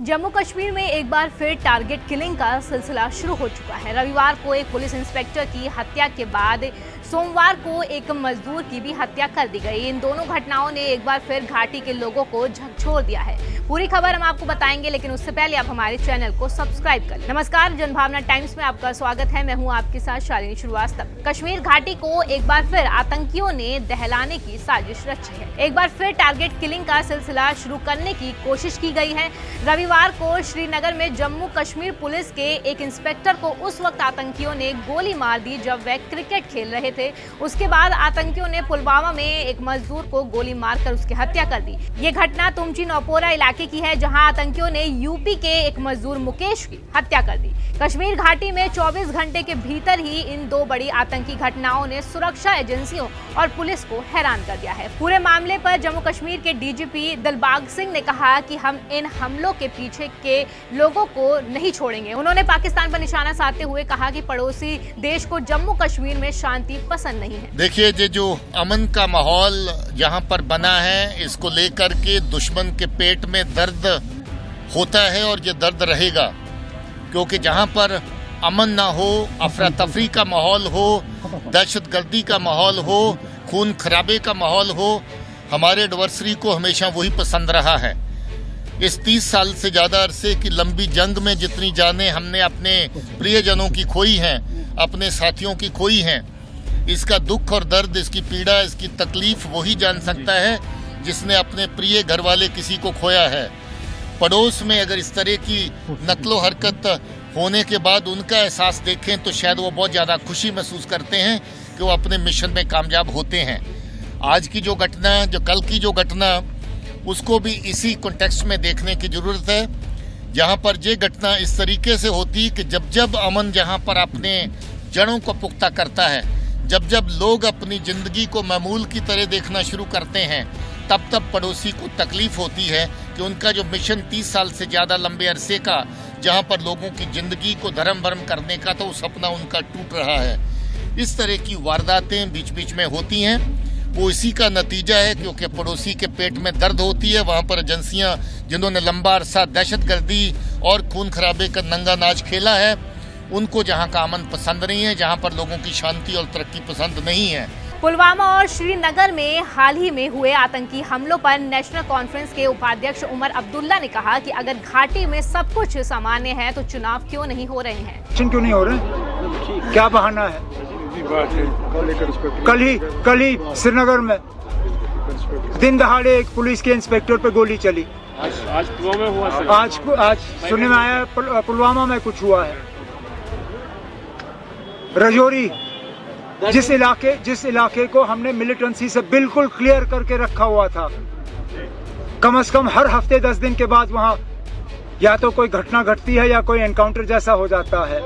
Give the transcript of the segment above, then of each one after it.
जम्मू कश्मीर में एक बार फिर टारगेट किलिंग का सिलसिला शुरू हो चुका है। रविवार को एक पुलिस इंस्पेक्टर की हत्या के बाद सोमवार को एक मजदूर की भी हत्या कर दी गई। इन दोनों घटनाओं ने एक बार फिर घाटी के लोगों को झकझोर दिया है। पूरी खबर हम आपको बताएंगे, लेकिन उससे पहले आप हमारे चैनल को सब्सक्राइब करें। नमस्कार, जनभावना टाइम्स में आपका स्वागत है। मैं हूं आपके साथ शालिनी श्रीवास्तव। कश्मीर घाटी को एक बार फिर आतंकियों ने दहलाने की साजिश रची है। एक बार फिर टारगेट किलिंग का सिलसिला शुरू करने की कोशिश की गई है। रविवार को श्रीनगर में जम्मू कश्मीर पुलिस के एक इंस्पेक्टर को उस वक्त आतंकियों ने गोली मार दी जब वह क्रिकेट खेल रहे थे। उसके बाद आतंकियों ने पुलवामा में एक मजदूर को गोली मारकर उसकी हत्या कर दी। ये घटना तुमची नौपोरा इलाके की है, जहां आतंकियों ने यूपी के एक मजदूर मुकेश की हत्या कर दी। कश्मीर घाटी में 24 घंटे के भीतर ही इन दो बड़ी आतंकी घटनाओं ने सुरक्षा एजेंसियों और पुलिस को हैरान कर दिया है। पूरे मामले पर जम्मू कश्मीर के डीजीपी दिलबाग सिंह ने कहा कि हम इन हमलों के पीछे के लोगों को नहीं छोड़ेंगे। उन्होंने पाकिस्तान पर निशाना साधते हुए कहा कि पड़ोसी देश को जम्मू कश्मीर में शांति पसंद नहीं है। देखिए, ये जो अमन का माहौल यहाँ पर बना है, इसको लेकर के दुश्मन के पेट में दर्द होता है और ये दर्द रहेगा, क्योंकि जहाँ पर अमन ना हो, अफरा तफरी का माहौल हो, दहशतगर्दी का माहौल हो, खून खराबे का माहौल हो, हमारे एडवर्सरी को हमेशा वही पसंद रहा है। इस 30 साल से ज़्यादा अरसे की लंबी जंग में जितनी जानें हमने अपने प्रियजनों की खोई हैं, अपने साथियों की खोई हैं, इसका दुख और दर्द, इसकी पीड़ा, इसकी तकलीफ वही जान सकता है जिसने अपने प्रिय घर वाले किसी को खोया है। पड़ोस में अगर इस तरह की नकलो हरकत होने के बाद उनका एहसास देखें तो शायद वो बहुत ज़्यादा खुशी महसूस करते हैं कि वो अपने मिशन में कामयाब होते हैं। आज की जो घटना, जो कल की जो घटना, उसको भी इसी कॉन्टेक्स्ट में देखने की ज़रूरत है, जहाँ पर ये घटना इस तरीके से होती कि जब जब अमन जहाँ पर अपने जड़ों को पुख्ता करता है, जब जब लोग अपनी ज़िंदगी को मामूल की तरह देखना शुरू करते हैं, तब तब पड़ोसी को तकलीफ़ होती है कि उनका जो मिशन 30 साल से ज़्यादा लंबे अरसे का, जहाँ पर लोगों की ज़िंदगी को धर्म भरम करने का था, वो सपना उनका टूट रहा है। इस तरह की वारदातें बीच बीच में होती हैं, वो इसी का नतीजा है, क्योंकि पड़ोसी के पेट में दर्द होती है। वहाँ पर एजेंसियाँ जिन्होंने लंबा अरसा दहशतगर्दी और खून खराबे का नंगा नाच खेला है, उनको जहाँ का अमन पसंद नहीं है, जहाँ पर लोगों की शांति और तरक्की पसंद नहीं है। पुलवामा और श्रीनगर में हाल ही में हुए आतंकी हमलों पर नेशनल कॉन्फ्रेंस के उपाध्यक्ष उमर अब्दुल्ला ने कहा कि अगर घाटी में सब कुछ सामान्य है तो चुनाव क्यों नहीं हो रहे हैं। क्यों नहीं हो रहे? क्या बहाना है? कल ही श्रीनगर में दिन दहाड़े एक पुलिस के इंस्पेक्टर पे गोली चली। आज पुलवामा हुआ। आज सुनने में आया पुलवामा में कुछ हुआ है। रजौरी, जिस इलाके को हमने मिलिटेंसी से बिल्कुल क्लियर करके रखा हुआ था, कम से कम हर हफ्ते 10 दिन के बाद वहाँ या तो कोई घटना घटती है या कोई एनकाउंटर जैसा हो जाता है।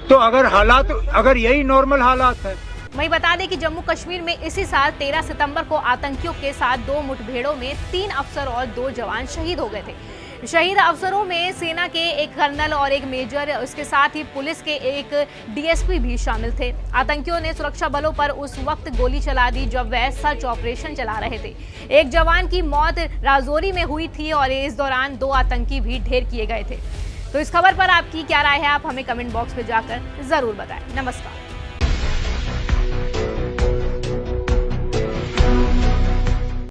तो अगर यही नॉर्मल हालात है। वहीं बता दें कि जम्मू कश्मीर में इसी साल 13 सितंबर को आतंकियों के साथ 2 मुठभेड़ों में 3 अफसर और 2 जवान शहीद हो गए थे। शहीद अफसरों में सेना के एक कर्नल और एक मेजर, उसके साथ ही पुलिस के एक डीएसपी भी शामिल थे। आतंकियों ने सुरक्षा बलों पर उस वक्त गोली चला दी जब वह सर्च ऑपरेशन चला रहे थे। एक जवान की मौत राजौरी में हुई थी और इस दौरान 2 आतंकी भी ढेर किए गए थे। तो इस खबर पर आपकी क्या राय है, आप हमें कमेंट बॉक्स में जाकर जरूर बताएं। नमस्कार।